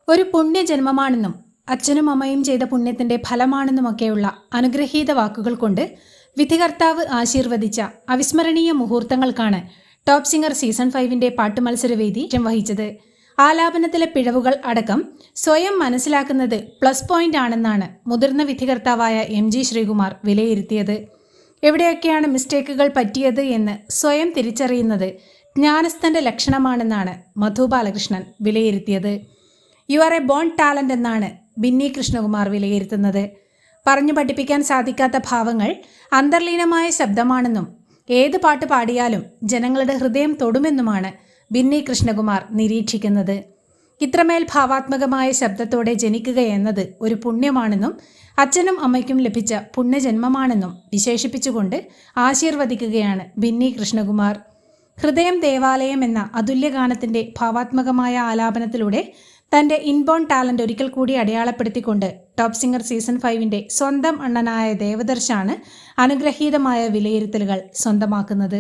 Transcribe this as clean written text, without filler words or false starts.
ഒരു പുണ്യജന്മമാണെന്നും അച്ഛനും അമ്മയും ചെയ്ത പുണ്യത്തിന്റെ ഫലമാണെന്നുമൊക്കെയുള്ള അനുഗ്രഹീത വാക്കുകൾ കൊണ്ട് വിധികർത്താവ് ആശീർവദിച്ച അവിസ്മരണീയ മുഹൂർത്തങ്ങൾക്കാണ് ടോപ്പ് സിംഗർ സീസൺ 5 പാട്ടുമത്സരവേദി വഹിച്ചത്. ആലാപനത്തിലെ പിഴവുകൾ അടക്കം സ്വയം മനസ്സിലാക്കുന്നത് പ്ലസ് പോയിന്റ് ആണെന്നാണ് മുതിർന്ന വിധികർത്താവായ MG ശ്രീകുമാർ വിലയിരുത്തിയത്. എവിടെയൊക്കെയാണ് മിസ്റ്റേക്കുകൾ പറ്റിയത് എന്ന് സ്വയം തിരിച്ചറിയുന്നത് ജ്ഞാനസ്ഥന്റെ ലക്ഷണമാണെന്നാണ് മധു ബാലകൃഷ്ണൻ വിലയിരുത്തിയത്. You are a born talent എന്നാണ് ബിന്നി കൃഷ്ണകുമാർ വിലയിരുത്തുന്നത്. പറഞ്ഞു പഠിപ്പിക്കാൻ സാധിക്കാത്ത ഭാവങ്ങൾ അന്തർലീനമായ ശബ്ദമാണെന്നും ഏത് പാട്ട് പാടിയാലും ജനങ്ങളുടെ ഹൃദയം തൊടുമെന്നുമാണ് ബിന്നി കൃഷ്ണകുമാർ നിരീക്ഷിക്കുന്നത്. ഇത്രമേൽ ഭാവാത്മകമായ ശബ്ദത്തോടെ ജനിക്കുകയെന്നത് ഒരു പുണ്യമാണെന്നും അച്ഛനും അമ്മയ്ക്കും ലഭിച്ച പുണ്യജന്മമാണെന്നും വിശേഷിപ്പിച്ചുകൊണ്ട് ആശീർവദിക്കുകയാണ് ബിന്നി കൃഷ്ണകുമാർ. ഹൃദയം ദേവാലയം എന്ന അതുല്യഗാനത്തിന്റെ ഭാവാത്മകമായ ആലാപനത്തിലൂടെ തന്റെ ഇൻബോൺ ടാലന്റ് ഒരിക്കൽ കൂടി അടയാളപ്പെടുത്തിക്കൊണ്ട് ടോപ്പ് സിംഗർ സീസൺ 5 സ്വന്തം അണ്ണനായ ദേവദർശാണ് അനുഗ്രഹീതമായ വിലയിരുത്തലുകൾ സ്വന്തമാക്കുന്നത്.